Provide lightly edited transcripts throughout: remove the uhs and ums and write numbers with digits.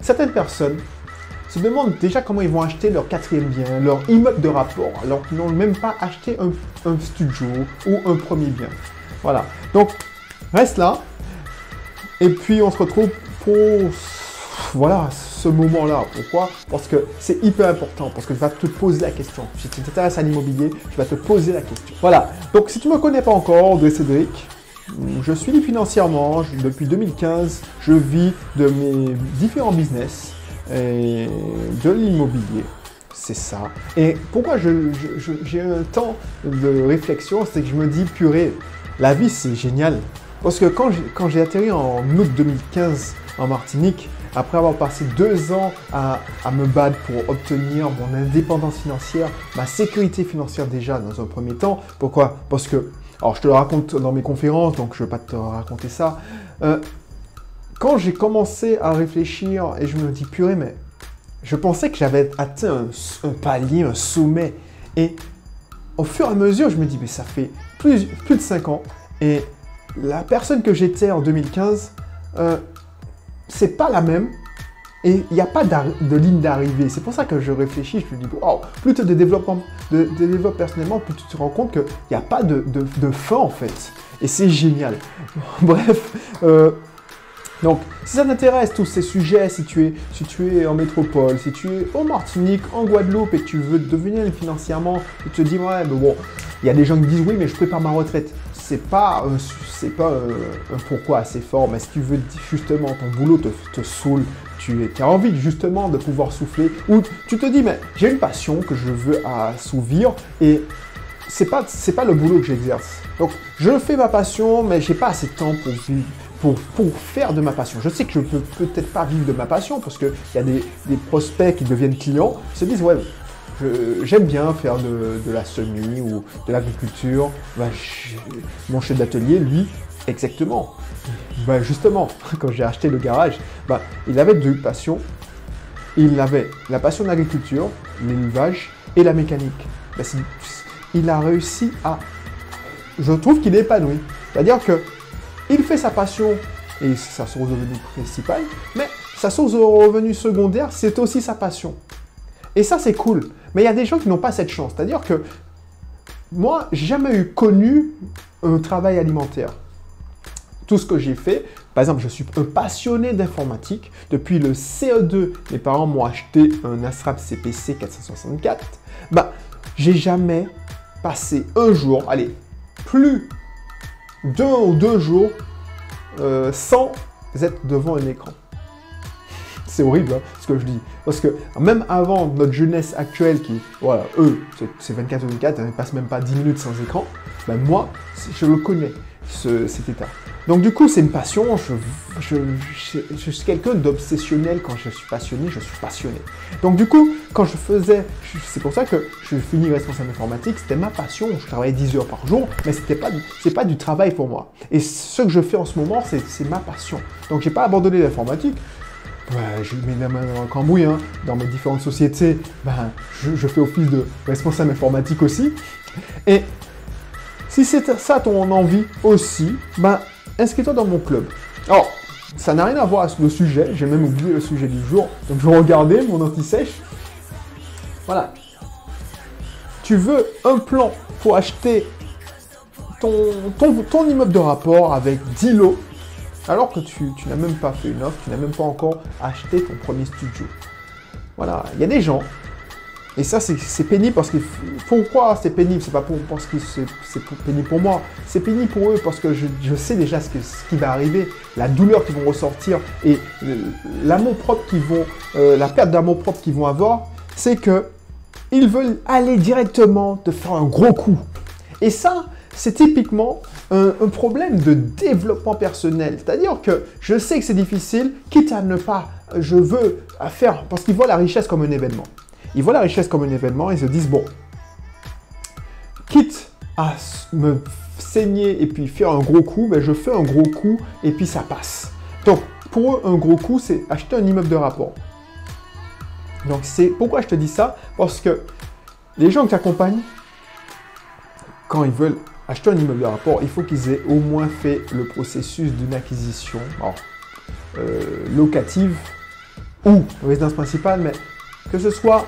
certaines personnes se demandent déjà comment ils vont acheter leur quatrième bien, leur immeuble de rapport, alors qu'ils n'ont même pas acheté un studio ou un premier bien. Voilà. Donc, reste là. Et puis, on se retrouve pour voilà, ce moment-là. Pourquoi? Parce que c'est hyper important. Parce que tu vas te poser la question. Si tu t'intéresses à l'immobilier, tu vas te poser la question. Voilà. Donc, si tu ne me connais pas encore, André Cédric, je suis libre financièrement. Depuis 2015, je vis de mes différents business et de l'immobilier. C'est ça. Et pourquoi j'ai un temps de réflexion, c'est que je me dis, purée, la vie, c'est génial. Parce que quand j'ai atterri en août 2015 en Martinique, après avoir passé 2 ans à me battre pour obtenir mon indépendance financière, ma sécurité financière déjà dans un premier temps. Pourquoi? Parce que, alors je te le raconte dans mes conférences, donc je ne vais pas te raconter ça. Quand j'ai commencé à réfléchir et je me dis, purée, mais je pensais que j'avais atteint un palier, un sommet. Et au fur et à mesure, je me dis, mais ça fait plus de 5 ans. Et la personne que j'étais en 2015, c'est pas la même. Et il n'y a pas de ligne d'arrivée. C'est pour ça que je réfléchis, je me dis, oh, plus tu te développes personnellement, plus tu te rends compte qu'il n'y a pas de fin en fait. Et c'est génial. Bref. Donc, si ça t'intéresse, tous ces sujets, si tu es en métropole, si tu es en Martinique, en Guadeloupe et que tu veux devenir financièrement, et tu te dis, ouais, mais bon, il y a des gens qui disent, oui, mais je prépare ma retraite. C'est pas un pourquoi assez fort, mais si tu veux justement, ton boulot te saoule, tu as envie justement de pouvoir souffler, ou tu te dis, mais j'ai une passion que je veux assouvir et c'est pas le boulot que j'exerce. Donc, je fais ma passion, mais j'ai pas assez de temps pour vivre. Pour faire de ma passion. Je sais que je peux peut-être pas vivre de ma passion parce qu'il y a des prospects qui deviennent clients, se disent ouais, j'aime bien faire de la semis ou de l'agriculture. Ben, mon chef d'atelier, lui, exactement. Ben, justement, quand j'ai acheté le garage, ben, il avait 2 passions. Il avait la passion de l'agriculture, l'élevage et la mécanique. Ben, il a réussi à... Je trouve qu'il est épanoui. C'est-à-dire que il fait sa passion et sa source de revenus principale, mais sa source de revenus secondaire, c'est aussi sa passion. Et ça, c'est cool. Mais il y a des gens qui n'ont pas cette chance. C'est-à-dire que moi, j'ai jamais connu un travail alimentaire. Tout ce que j'ai fait, par exemple, je suis un passionné d'informatique. Depuis le CE2, mes parents m'ont acheté un Astrap CPC 464. Ben, j'ai jamais passé un jour, allez, plus d'1 ou 2 jours sans être devant un écran. C'est horrible hein, ce que je dis. Parce que même avant notre jeunesse actuelle, qui, voilà, eux, c'est 24/24, ils ne passent même pas 10 minutes sans écran, ben moi, je le connais, cet état. Donc du coup, c'est une passion, je suis quelqu'un d'obsessionnel. Quand je suis passionné, je suis passionné. Donc du coup, quand je faisais, c'est pour ça que je finis responsable informatique, c'était ma passion, je travaillais 10 heures par jour, mais c'est pas du travail pour moi. Et ce que je fais en ce moment, c'est ma passion. Donc j'ai pas abandonné l'informatique. Ouais, je mets la main dans le cambouis, hein. Dans mes différentes sociétés, ben, je fais office de responsable informatique aussi. Et si c'est ça ton envie aussi, ben, inscris-toi dans mon club. Alors, ça n'a rien à voir avec le sujet, j'ai même oublié le sujet du jour, donc je vais regarder mon anti-sèche. Voilà. Tu veux un plan pour acheter ton immeuble de rapport avec 10 lots, alors que tu n'as même pas fait une offre, tu n'as même pas encore acheté ton premier studio. Voilà, il y a des gens, et ça c'est pénible parce que... Pourquoi c'est pénible? C'est pas parce que c'est pénible pour moi, c'est pénible pour eux parce que je sais déjà ce qui va arriver, la douleur qu'ils vont ressortir et l'amour propre qu'ils vont... la perte d'amour propre qu'ils vont avoir, c'est que ils veulent aller directement te faire un gros coup. Et ça, c'est typiquement un problème de développement personnel. C'est-à-dire que je sais que c'est difficile, quitte à ne pas, je veux faire, parce qu'ils voient la richesse comme un événement. Ils voient la richesse comme un événement et se disent, bon, quitte à me saigner et puis faire un gros coup, ben je fais un gros coup et puis ça passe. Donc, pour eux, un gros coup, c'est acheter un immeuble de rapport. Donc, c'est pourquoi je te dis ça, parce que les gens qui t'accompagnent, quand ils veulent acheter un immeuble de rapport, il faut qu'ils aient au moins fait le processus d'une acquisition locative ou résidence principale, mais que ce soit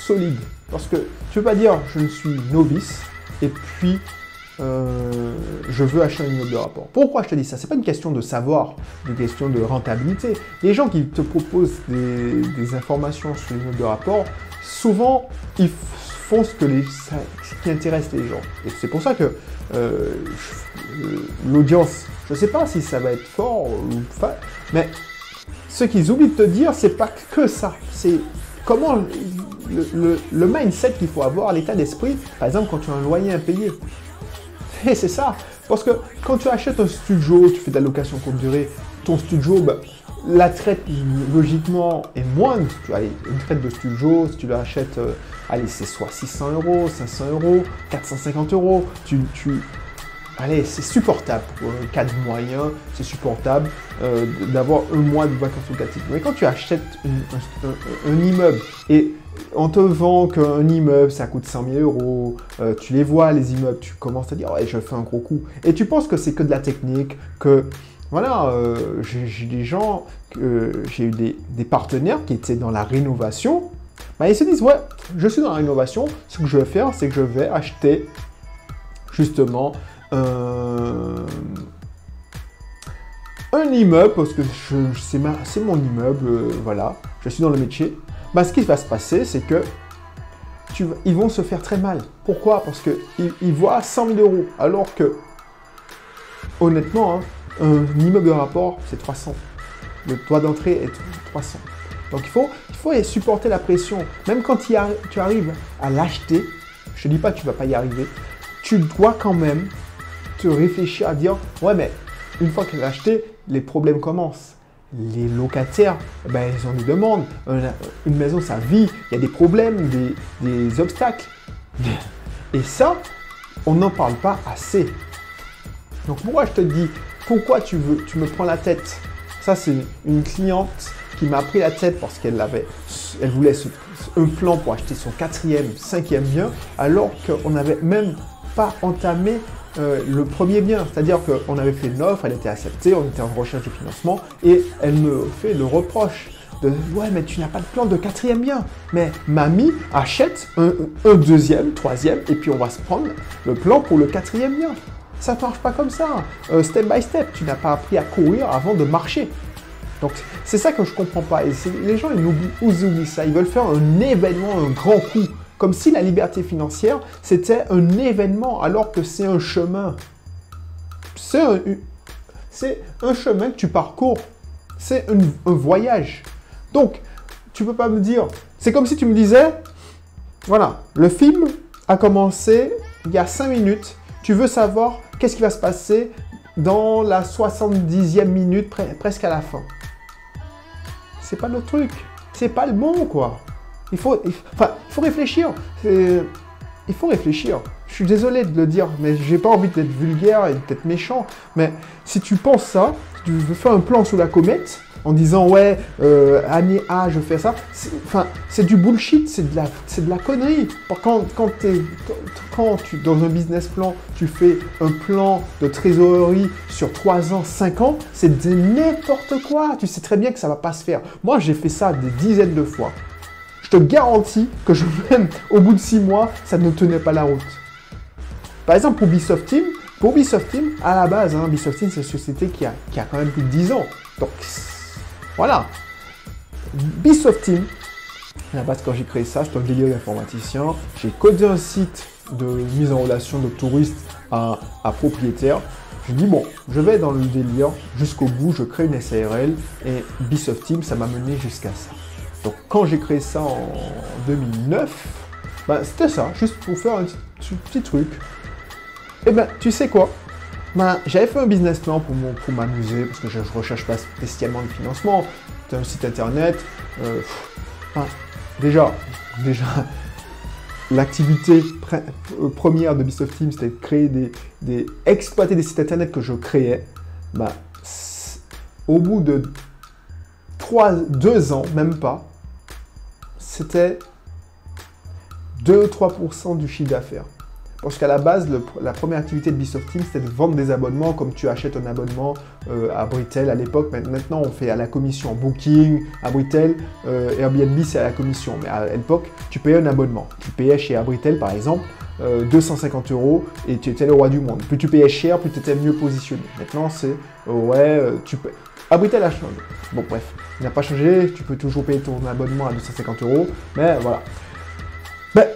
solide. Parce que tu ne peux pas dire je ne suis novice et puis je veux acheter un immeuble de rapport. Pourquoi je te dis ça? C'est pas une question de savoir, une question de rentabilité. Les gens qui te proposent des informations sur l'immeuble de rapport, souvent ils font ce qui intéresse les gens. Et c'est pour ça que l'audience, je ne sais pas si ça va être fort ou pas, mais ce qu'ils oublient de te dire, c'est pas que ça. C'est comment le mindset qu'il faut avoir, l'état d'esprit, par exemple quand tu as un loyer impayé. Et c'est ça. Parce que quand tu achètes un studio, tu fais de la location courte durée, ton studio, bah, la traite, logiquement, est moindre. Tu as une traite de studio, si tu l'achètes, allez, c'est soit 600 €, 500 €, 450 €. Allez, c'est supportable pour un cadre moyen, c'est supportable d'avoir un mois de vacances locatives. Mais quand tu achètes un immeuble et on te vend qu'un immeuble, ça coûte 100 000 €, tu les vois, les immeubles, tu commences à dire « ouais, je fais un gros coup ». Et tu penses que c'est que de la technique, que voilà, j'ai des gens, j'ai eu des partenaires qui étaient dans la rénovation, bah, ils se disent « ouais, je suis dans la rénovation, ce que je vais faire, c'est que je vais acheter justement un immeuble, parce que c'est mon immeuble, voilà, je suis dans le métier ». Bah, ce qui va se passer, c'est que ils vont se faire très mal. Pourquoi? Parce qu'ils voient 100 000 €, alors que, honnêtement, hein, un immeuble de rapport, c'est 300. Le toit d'entrée est 300. Donc il faut supporter la pression. Même quand tu arrives à l'acheter, je ne te dis pas que tu ne vas pas y arriver, tu dois quand même te réfléchir à dire « ouais, mais une fois que tu l'as acheté, les problèmes commencent ». Les locataires, ben, ils ont des demandes. Une maison, ça vit. Il y a des problèmes, des obstacles. Et ça, on n'en parle pas assez. Donc moi, je te dis, pourquoi tu me prends la tête? Ça, c'est une cliente qui m'a pris la tête parce qu'elle voulait un plan pour acheter son 4e, 5e bien, alors qu'on n'avait même pas entamé le premier bien. C'est-à-dire qu'on avait fait une offre, elle était acceptée, on était en recherche de financement et elle me fait le reproche de « ouais, mais tu n'as pas de plan de 4e bien ». Mais mamie achète un 2e, 3e et puis on va se prendre le plan pour le 4e bien. Ça ne marche pas comme ça. Step by step, tu n'as pas appris à courir avant de marcher. Donc c'est ça que je ne comprends pas. Et les gens, ils oublient ça. Ils veulent faire un événement, un grand coup. Comme si la liberté financière, c'était un événement, alors que c'est un chemin. C'est un chemin que tu parcours. C'est un voyage. Donc, tu ne peux pas me dire... C'est comme si tu me disais, voilà, le film a commencé il y a 5 minutes. Tu veux savoir qu'est-ce qui va se passer dans la 70e minute, presque à la fin. C'est pas le truc. C'est pas le bon, quoi. Il faut réfléchir. Il faut réfléchir. Je suis désolé de le dire, mais j'ai pas envie d'être vulgaire et d'être méchant. Mais si tu penses ça, si tu veux faire un plan sous la comète, en disant ouais, année A, je fais ça, c'est du bullshit, c'est de la connerie. Quand dans un business plan, tu fais un plan de trésorerie sur 3 ans, 5 ans, c'est de n'importe quoi. Tu sais très bien que ça va pas se faire. Moi, j'ai fait ça des dizaines de fois. Je te garantis que même au bout de 6 mois, ça ne tenait pas la route. Par exemple, pour Ubisoft Team, à la base, hein, Ubisoft Team, c'est une société qui a quand même plus de 10 ans. Donc, voilà. Ubisoft Team, à la base, quand j'ai créé ça, j'étais un délire d'informaticien. J'ai codé un site de mise en relation de touristes à propriétaires. Je dis, bon, je vais dans le délire jusqu'au bout, je crée une SARL et Ubisoft Team, ça m'a mené jusqu'à ça. Donc, quand j'ai créé ça en 2009, ben, c'était ça, juste pour faire un petit truc. Et ben, tu sais quoi? Ben, j'avais fait un business plan pour m'amuser, parce que je ne recherche pas spécialement le financement. C'était un site internet. Déjà, l'activité première de Ubisoft Team, c'était de créer exploiter des sites internet que je créais. Ben, au bout de 2 ans, même pas, c'était 2-3% du chiffre d'affaires. parce qu'à la base, la première activité de Beast of Team, c'était de vendre des abonnements, comme tu achètes un abonnement à Britel à l'époque. Maintenant, on fait à la commission. Booking, à Britel, Airbnb, c'est à la commission. Mais à l'époque, tu payais un abonnement. Tu payais chez Abritel, par exemple, 250 € et tu étais le roi du monde. Plus tu payais cher, plus tu étais mieux positionné. Maintenant, c'est, tu payes. Abritel a changé. Bon, bref, il n'a pas changé. Tu peux toujours payer ton abonnement à 250 €. Mais voilà. Ben,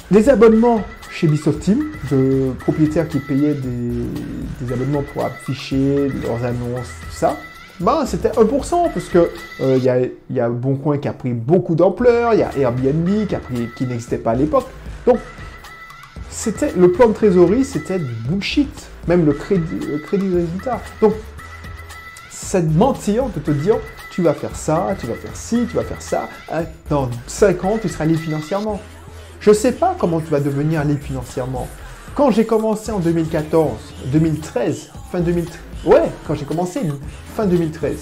les abonnements chez Beast of Team, de propriétaires qui payaient des abonnements pour afficher leurs annonces, tout ça, ben, c'était 1%, parce que y a Boncoin qui a pris beaucoup d'ampleur, il y a Airbnb qui n'existait pas à l'époque. Donc, le plan de trésorerie, c'était du bullshit, même le crédit de résultat. Donc, c'est de mentir, de te dire, tu vas faire ça, tu vas faire ci, tu vas faire ça, hein, dans 5 ans, tu seras libre financièrement. Je ne sais pas comment tu vas devenir libre financièrement. Quand j'ai commencé en 2014, 2013, fin 2013, ouais, quand j'ai commencé, fin 2013.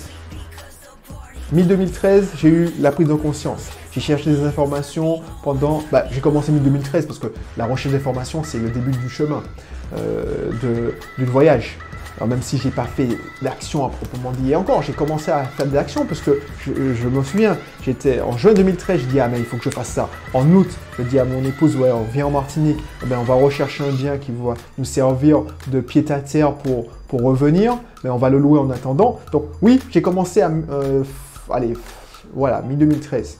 Mi-2013, j'ai eu la prise de conscience. J'ai cherché des informations pendant... j'ai commencé mi-2013 parce que la recherche d'informations, c'est le début du chemin du voyage. Alors même si je n'ai pas fait d'action à proprement dit, et encore, j'ai commencé à faire de l'action parce que je me souviens, j'étais en juin 2013, je dis ah mais il faut que je fasse ça. En août, je dis à mon épouse, ouais, on vient en Martinique, on va rechercher un bien qui va nous servir de pied-à-terre pour revenir, mais on va le louer en attendant. Donc oui, j'ai commencé à... allez, voilà, mi-2013.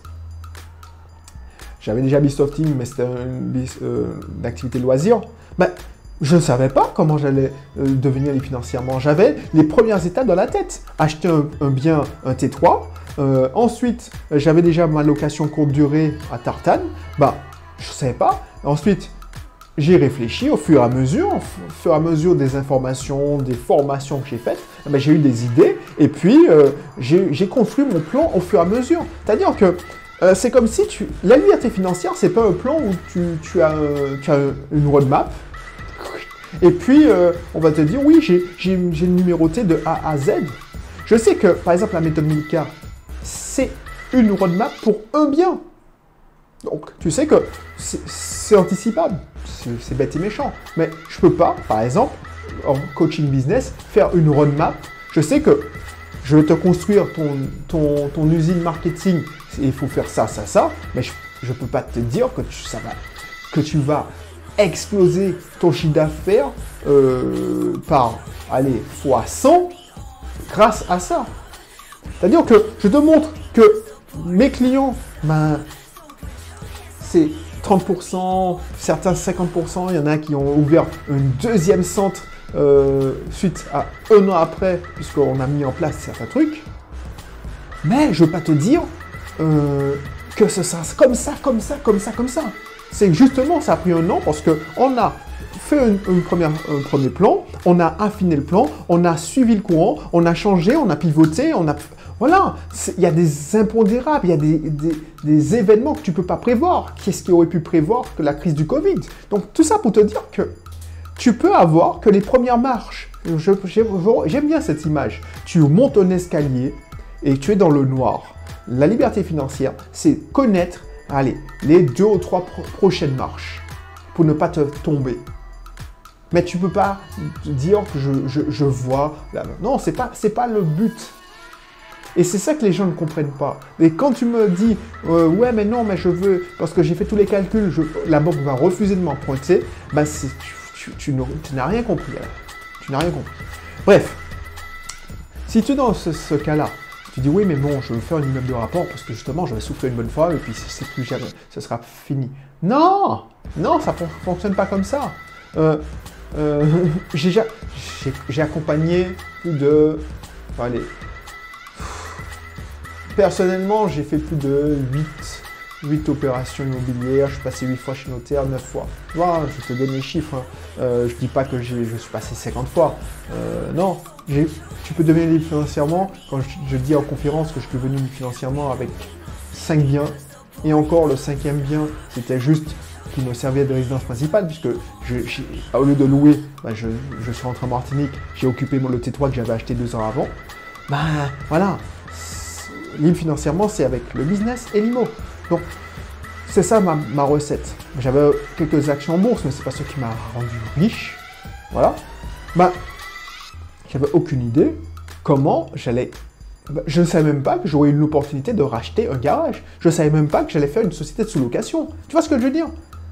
J'avais déjà Beast of Team, mais c'était une activité loisir. Je ne savais pas comment j'allais devenir libre financièrement. J'avais les premières étapes dans la tête. Acheter un bien, un T3. Ensuite, j'avais déjà ma location courte durée à Tartane. Je ne savais pas. Ensuite, j'ai réfléchi au fur et à mesure des informations, des formations que j'ai faites. J'ai eu des idées et puis j'ai construit mon plan au fur et à mesure. C'est-à-dire que c'est comme si la liberté financière, c'est pas un plan où tu as une roadmap. Et puis, on va te dire, oui, j'ai numéroté de A à Z. Je sais que, par exemple, la méthode Milka, c'est une roadmap pour un bien. Donc, tu sais que c'est anticipable. C'est bête et méchant. Mais je ne peux pas, par exemple, en coaching business, faire une roadmap. Je sais que je vais te construire ton usine marketing. Il faut faire ça, ça, ça. Mais je ne peux pas te dire que tu vas exploser ton chiffre d'affaires par, fois 100 grâce à ça. C'est-à-dire que je te montre que mes clients, c'est 30%, certains 50%, il y en a qui ont ouvert un deuxième centre suite à 1 an après, puisqu'on a mis en place certains trucs. Mais je ne veux pas te dire que ce sera comme ça, comme ça, comme ça, comme ça. C'est que justement, ça a pris 1 an parce qu'on a fait un premier plan, on a affiné le plan, on a suivi le courant, on a changé, on a pivoté, voilà, il y a des impondérables, il y a des événements que tu ne peux pas prévoir. Qu'est-ce qui aurait pu prévoir que la crise du Covid? Donc tout ça pour te dire que tu peux avoir que les premières marches. J'aime bien cette image. Tu montes un escalier et tu es dans le noir. La liberté financière, c'est connaître les 2 ou 3 prochaines marches pour ne pas te tomber. Mais tu ne peux pas te dire que je vois... Non, ce n'est pas le but. Et c'est ça que les gens ne comprennent pas. Et quand tu me dis ouais, mais non, mais je veux... Parce que j'ai fait tous les calculs, la banque va refuser de m'emprunter, tu n'as rien compris. Alors. Tu n'as rien compris. Bref, si tu es dans ce cas-là, tu dis oui, mais bon, je veux faire une immeuble de rapport parce que justement, je vais souffler une bonne fois et puis c'est plus jamais, ce sera fini. Non, ça ne fonctionne pas comme ça. J'ai accompagné plus de... personnellement, j'ai fait plus de 8 opérations immobilières. Je suis passé 8 fois chez notaire, 9 fois. Voilà, je te donne les chiffres. Hein. Je ne dis pas que je suis passé 50 fois. Non, tu peux devenir libre financièrement. Quand je dis en conférence que je suis devenu libre financièrement avec 5 biens. Et encore, le 5e bien, c'était juste qui me servait de résidence principale, puisque au lieu de louer, je suis rentré en Martinique, j'ai occupé le T3 que j'avais acheté 2 ans avant. Voilà, libre financièrement, c'est avec le business et l'IMO. Donc, c'est ça ma recette. J'avais quelques actions en bourse, mais c'est pas ce qui m'a rendu riche. Voilà. Bah, j'avais aucune idée comment j'allais... Je ne savais même pas que j'aurais eu l'opportunité de racheter un garage. Je ne savais même pas que j'allais faire une société de sous-location. Tu vois ce que je veux dire?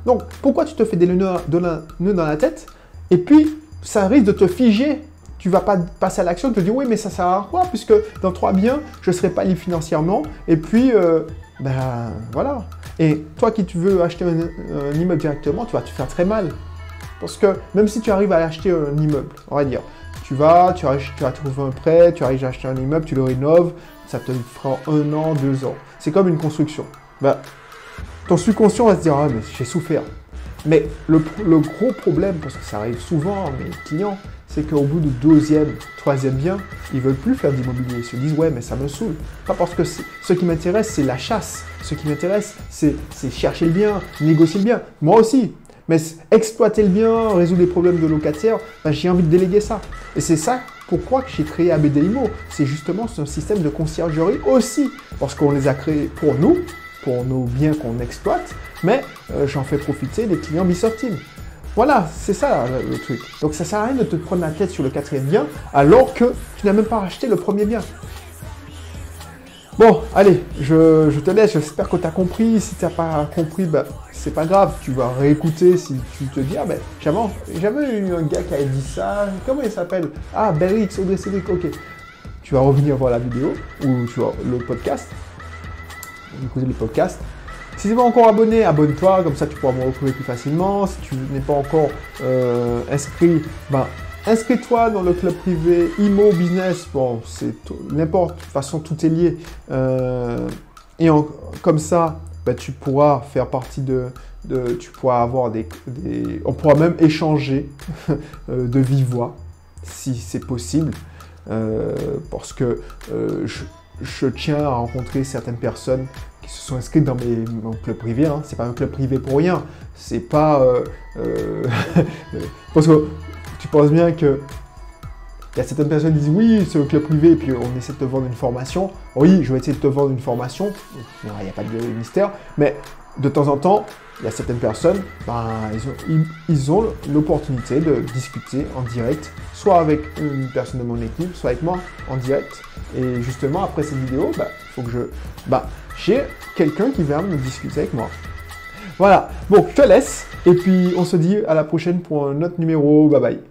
Donc, pourquoi tu te fais des nœuds dans la tête et puis ça risque de te figer? Tu vas pas passer à l'action, te dire oui, mais ça sert à quoi? Puisque dans 3 biens, je ne serai pas libre financièrement. Et puis, ben voilà. Et toi qui tu veux acheter un immeuble directement, tu vas te faire très mal. Parce que même si tu arrives à acheter un immeuble, on va dire, tu vas trouver un prêt, tu arrives à acheter un immeuble, tu le rénoves, ça te fera 1 an, 2 ans. C'est comme une construction. Ben, ton subconscient va se dire, ah mais j'ai souffert. Mais le gros problème, parce que ça arrive souvent à mes clients, c'est qu'au bout du 2e, 3e bien, ils ne veulent plus faire d'immobilier. Ils se disent, ouais, mais ça me saoule. Pas parce que ce qui m'intéresse, c'est la chasse. Ce qui m'intéresse, c'est chercher le bien, négocier le bien. Moi aussi. Mais exploiter le bien, résoudre les problèmes de locataires, ben, j'ai envie de déléguer ça. Et c'est ça pourquoi j'ai créé ABD Immo. C'est justement un système de conciergerie aussi. Parce qu'on les a créés pour nous, pour nos biens qu'on exploite, mais j'en fais profiter les clients Bisoft Team. Voilà, c'est ça le truc. Donc ça sert à rien de te prendre la tête sur le 4e bien alors que tu n'as même pas racheté le premier bien. Bon, allez, je te laisse, j'espère que tu as compris. Si tu n'as pas compris, ben, c'est pas grave, tu vas réécouter si tu te dis, ah ben, j'avais eu un gars qui avait dit ça, comment il s'appelle? Ah, Berrix, Audrey Cédric, ok. Tu vas revenir voir la vidéo ou tu vois le podcast. Écouter le podcast. Si tu n'es pas encore abonné, abonne-toi, comme ça tu pourras me retrouver plus facilement. Si tu n'es pas encore inscrit, ben, inscris-toi dans le club privé Immo Business. Bon, c'est n'importe, de toute façon tout est lié. Comme ça, ben, tu pourras faire partie tu pourras avoir on pourra même échanger de vive voix, si c'est possible. Parce que je tiens à rencontrer certaines personnes qui se sont inscrites dans mon club privé. Hein. C'est pas un club privé pour rien. C'est pas... parce que tu penses bien que il y a certaines personnes qui disent oui, c'est un club privé et puis on essaie de te vendre une formation. Oui, je vais essayer de te vendre une formation. Il n'y a pas de mystère. Mais de temps en temps, il y a certaines personnes, ben, ils ont l'opportunité de discuter en direct, soit avec une personne de mon équipe, soit avec moi en direct. Et justement, après cette vidéo, ben, faut que j'ai quelqu'un qui vient me discuter avec moi. Voilà. Bon, je te laisse. Et puis, on se dit à la prochaine pour un autre numéro. Bye bye.